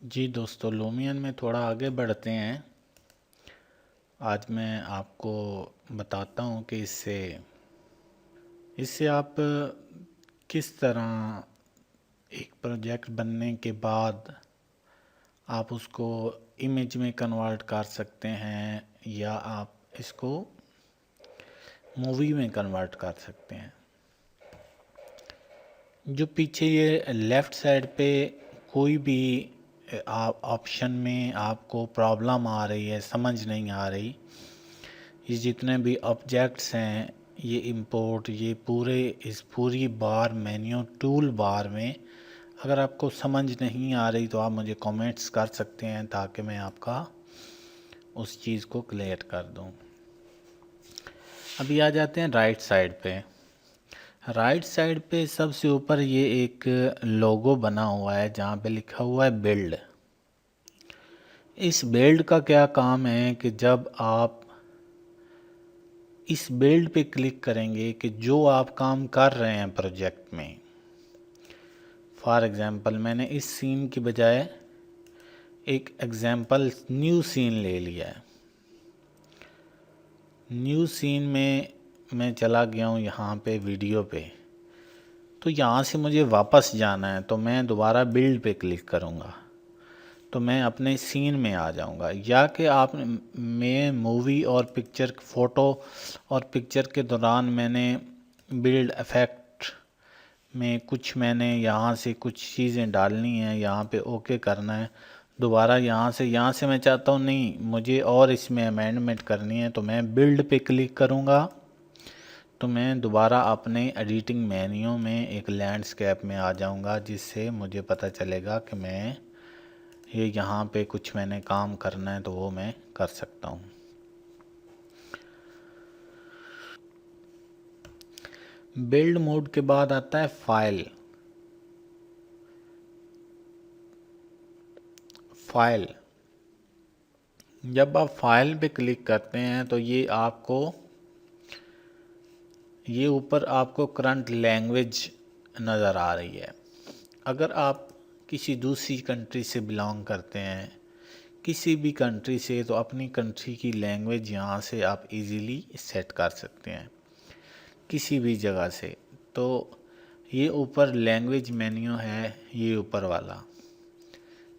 जी दोस्तों, लूमियन में थोड़ा आगे बढ़ते हैं। आज मैं आपको बताता हूँ कि इससे इससे आप किस तरह एक प्रोजेक्ट बनने के बाद आप उसको इमेज में कन्वर्ट कर सकते हैं या आप इसको मूवी में कन्वर्ट कर सकते हैं। जो पीछे ये लेफ़्ट साइड पे कोई भी आप ऑप्शन में आपको प्रॉब्लम आ रही है, समझ नहीं आ रही, ये जितने भी ऑब्जेक्ट्स हैं, ये इंपोर्ट, ये पूरे इस पूरी बार मेन्यू टूल बार में अगर आपको समझ नहीं आ रही तो आप मुझे कमेंट्स कर सकते हैं ताकि मैं आपका उस चीज़ को क्लियर कर दूं। अभी आ जाते हैं राइट साइड पे। राइट साइड पे सबसे ऊपर ये एक लोगो बना हुआ है जहाँ पे लिखा हुआ है बिल्ड। इस बिल्ड का क्या काम है कि जब आप इस बिल्ड पे क्लिक करेंगे कि जो आप काम कर रहे हैं प्रोजेक्ट में, फॉर एग्ज़ाम्पल मैंने इस सीन की बजाय एक एग्ज़ाम्पल न्यू सीन ले लिया है। न्यू सीन में मैं चला गया हूँ यहाँ पे वीडियो पे, तो यहाँ से मुझे वापस जाना है तो मैं दोबारा बिल्ड पे क्लिक करूँगा तो मैं अपने सीन में आ जाऊँगा। या कि आप मैं मूवी और पिक्चर फ़ोटो और पिक्चर के दौरान मैंने बिल्ड इफ़ेक्ट में कुछ मैंने यहाँ से कुछ चीज़ें डालनी है, यहाँ पे ओके करना है। दोबारा यहाँ से मैं चाहता हूँ नहीं, मुझे और इसमें अमेंडमेंट करनी है तो मैं बिल्ड पे क्लिक करूँगा तो मैं दोबारा अपने एडिटिंग मेन्यू में एक लैंडस्केप में आ जाऊँगा, जिससे मुझे पता चलेगा कि मैं ये यहाँ पे कुछ मैंने काम करना है तो वो मैं कर सकता हूँ। बिल्ड मोड के बाद आता है फाइल। फाइल जब आप फाइल पे क्लिक करते हैं तो ये ऊपर आपको करंट लैंग्वेज नज़र आ रही है। अगर आप किसी दूसरी कंट्री से बिलोंग करते हैं, किसी भी कंट्री से, तो अपनी कंट्री की लैंग्वेज यहाँ से आप इजीली सेट कर सकते हैं किसी भी जगह से। तो ये ऊपर लैंग्वेज मेन्यू है, ये ऊपर वाला।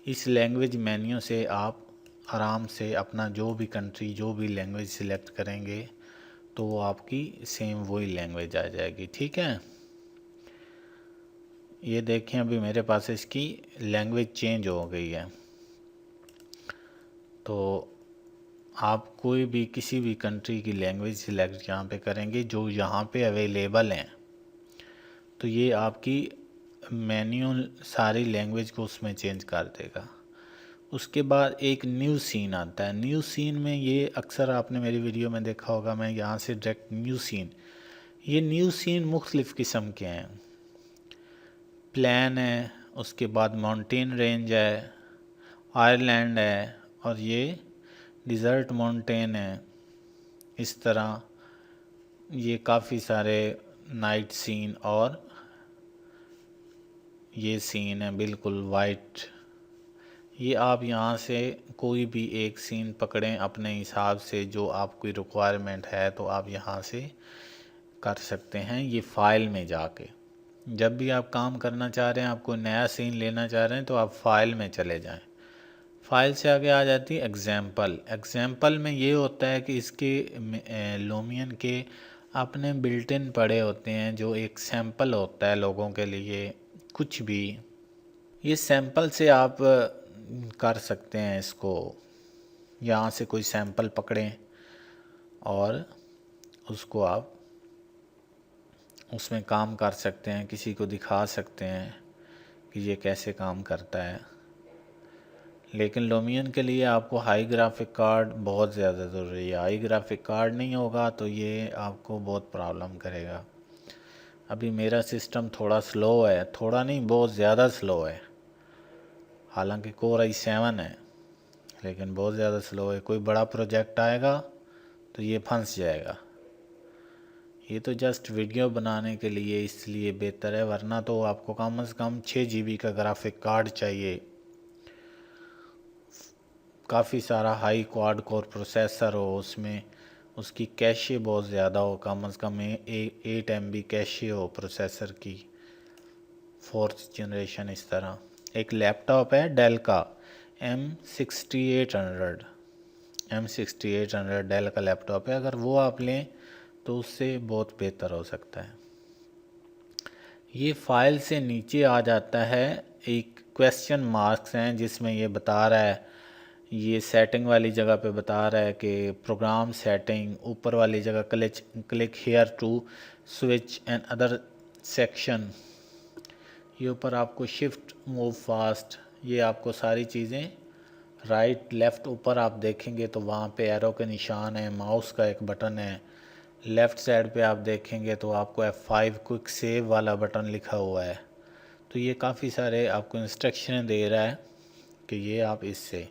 इस लैंग्वेज मेन्यू से आप आराम से अपना जो भी कंट्री जो भी लैंग्वेज सिलेक्ट करेंगे तो वो आपकी सेम वही लैंग्वेज आ जाएगी। ठीक है, ये देखें अभी मेरे पास इसकी लैंग्वेज चेंज हो गई है। तो आप कोई भी किसी भी कंट्री की लैंग्वेज सिलेक्ट यहाँ पे करेंगे जो यहाँ पे अवेलेबल हैं तो ये आपकी मेन्यू सारी लैंग्वेज को उसमें चेंज कर देगा। उसके बाद एक न्यू सीन आता है। न्यू सीन में ये अक्सर आपने मेरी वीडियो में देखा होगा, मैं यहाँ से डायरेक्ट न्यू सीन। ये न्यू सीन मुख्तलिफ़ किस्म के हैं। प्लेन है, उसके बाद माउंटेन रेंज है, आयरलैंड है और ये डिज़र्ट माउंटेन है। इस तरह ये काफ़ी सारे नाइट सीन और ये सीन है बिल्कुल वाइट। ये आप यहाँ से कोई भी एक सीन पकड़ें अपने हिसाब से, जो आपकी रिक्वायरमेंट है तो आप यहाँ से कर सकते हैं। ये फाइल में जाके जब भी आप काम करना चाह रहे हैं, आप कोई नया सीन लेना चाह रहे हैं तो आप फाइल में चले जाएं। फाइल से आगे आ जाती है एग्जाम्पल। एग्जाम्पल में ये होता है कि इसके लूमियन के अपने बिल्ट इन पड़े होते हैं जो एक सैंपल होता है लोगों के लिए कुछ भी। ये सैंपल से आप कर सकते हैं इसको। यहाँ से कोई सैंपल पकड़ें और उसको आप उसमें काम कर सकते हैं, किसी को दिखा सकते हैं कि ये कैसे काम करता है। लेकिन लूमियन के लिए आपको हाई ग्राफिक कार्ड बहुत ज़्यादा ज़रूरी है। हाई ग्राफिक कार्ड नहीं होगा तो ये आपको बहुत प्रॉब्लम करेगा। अभी मेरा सिस्टम थोड़ा स्लो है, थोड़ा नहीं बहुत ज़्यादा स्लो है। हालांकि कोर i7 है लेकिन बहुत ज़्यादा स्लो है। कोई बड़ा प्रोजेक्ट आएगा तो ये फंस जाएगा। ये तो जस्ट वीडियो बनाने के लिए इसलिए बेहतर है, वरना तो आपको कम से कम 6 GB का ग्राफिक कार्ड चाहिए। काफ़ी सारा हाई क्वाड कोर प्रोसेसर हो, उसमें उसकी कैशे बहुत ज़्यादा हो, कम से कम 8 MB कैशे हो प्रोसेसर की, 4th जनरेशन इस तरह। एक लैपटॉप है डेल का M6800 डेल का लैपटॉप है, अगर वो आप लें तो उससे बहुत बेहतर हो सकता है। ये फाइल से नीचे आ जाता है, एक क्वेश्चन मार्क्स हैं जिसमें ये बता रहा है, ये सेटिंग वाली जगह पे बता रहा है कि प्रोग्राम सेटिंग, ऊपर वाली जगह click here to switch and other section, ये ऊपर आपको शिफ्ट मूव फास्ट, ये आपको सारी चीज़ें राइट लेफ़्ट ऊपर आप देखेंगे तो वहाँ पे एरो के निशान है, माउस का एक बटन है। लेफ़्ट साइड पे आप देखेंगे तो आपको F5 क्विक सेव वाला बटन लिखा हुआ है। तो ये काफ़ी सारे आपको इंस्ट्रक्शन दे रहा है कि ये आप इससे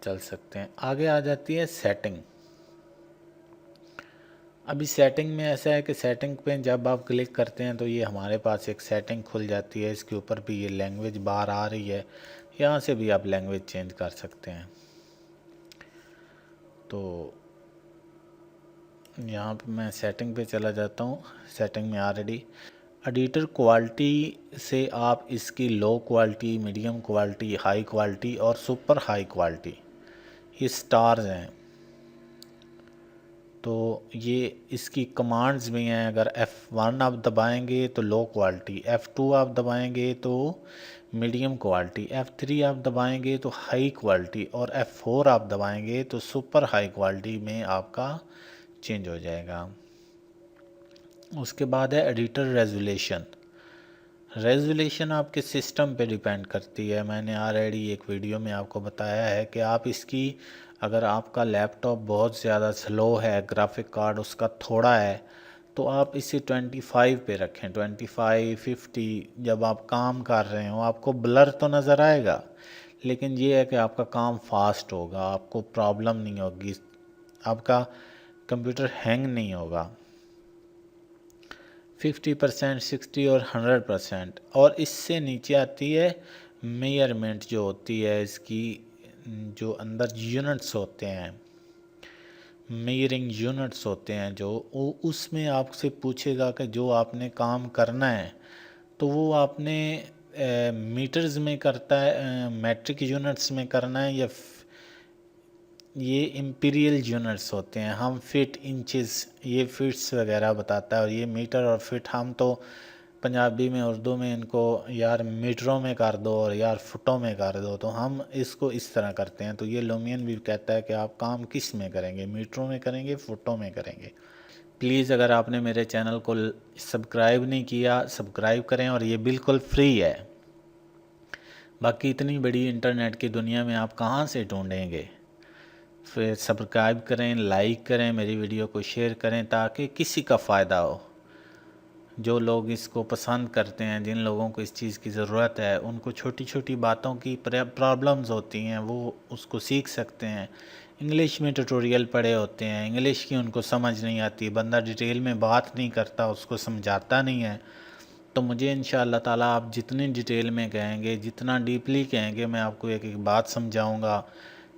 चल सकते हैं। आगे आ जाती है सेटिंग। अभी सेटिंग में ऐसा है कि सेटिंग पे जब आप क्लिक करते हैं तो ये हमारे पास एक सेटिंग खुल जाती है, इसके ऊपर भी ये लैंग्वेज बार आ रही है, यहाँ से भी आप लैंग्वेज चेंज कर सकते हैं। तो यहाँ पे मैं सेटिंग पे चला जाता हूँ। सेटिंग में ऑलरेडी एडिटर क्वालिटी से आप इसकी low quality, medium quality, high quality और सुपर हाई क्वालिटी, ये स्टार्स हैं। तो ये इसकी कमांड्स भी हैं, अगर F1 आप दबाएंगे तो लो क्वालिटी, F2 आप दबाएंगे तो मीडियम क्वालिटी, F3 आप दबाएंगे तो हाई क्वालिटी और F4 आप दबाएंगे तो सुपर हाई क्वालिटी में आपका चेंज हो जाएगा। उसके बाद है एडिटर रेजोल्यूशन। रेजोल्यूशन आपके सिस्टम पे डिपेंड करती है। मैंने ऑलरेडी एक वीडियो में आपको बताया है कि आप इसकी, अगर आपका लैपटॉप बहुत ज़्यादा स्लो है, ग्राफिक कार्ड उसका थोड़ा है, तो आप इसे 25 पे रखें। 25, 50 जब आप काम कर रहे हो आपको ब्लर तो नज़र आएगा, लेकिन ये है कि आपका काम फास्ट होगा, आपको प्रॉब्लम नहीं होगी, आपका कंप्यूटर हैंग नहीं होगा। 50%, 60 और 100%। और इससे नीचे आती है मेजरमेंट, जो होती है इसकी, जो अंदर यूनिट्स होते हैं, मेजरिंग यूनिट्स होते हैं जो, उसमें आपसे पूछेगा कि जो आपने काम करना है तो वो आपने मीटर्स में करता है, मैट्रिक यूनिट्स में करना है, या ये इम्पीरियल यूनिट्स होते हैं। हम फिट, इंचेस, ये फिट्स वगैरह बताता है, और ये मीटर और फिट हम तो पंजाबी में, उर्दू में इनको यार मीटरों में कर दो और यार फुटों में कर दो, तो हम इसको इस तरह करते हैं। तो ये लुमियन भी कहता है कि आप काम किस में करेंगे, मीटरों में करेंगे, फुटों में करेंगे। प्लीज़ अगर आपने मेरे चैनल को सब्सक्राइब नहीं किया, सब्सक्राइब करें, और ये बिल्कुल फ्री है। बाकी इतनी बड़ी इंटरनेट की दुनिया में आप कहाँ से ढूंढेंगे। फिर सब्सक्राइब करें, लाइक करें, मेरी वीडियो को शेयर करें ताकि किसी का फ़ायदा हो। जो लोग इसको पसंद करते हैं, जिन लोगों को इस चीज़ की ज़रूरत है, उनको छोटी छोटी बातों की प्रॉब्लम्स होती हैं, वो उसको सीख सकते हैं। इंग्लिश में ट्यूटोरियल पढ़े होते हैं, इंग्लिश की उनको समझ नहीं आती, बंदा डिटेल में बात नहीं करता, उसको समझाता नहीं है। तो मुझे इंशाअल्लाह ताला आप जितनी डिटेल में कहेंगे, जितना डीपली कहेंगे, मैं आपको एक एक बात समझाऊंगा।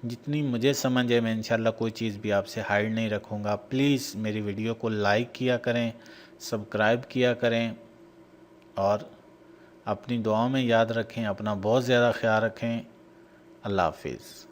जितनी मुझे समझ है, मैं इंशाल्लाह कोई चीज़ भी आपसे हाइड नहीं रखूँगा। प्लीज़ मेरी वीडियो को लाइक किया करें, सब्सक्राइब किया करें, और अपनी दुआओं में याद रखें। अपना बहुत ज़्यादा ख्याल रखें। अल्लाह हाफिज़।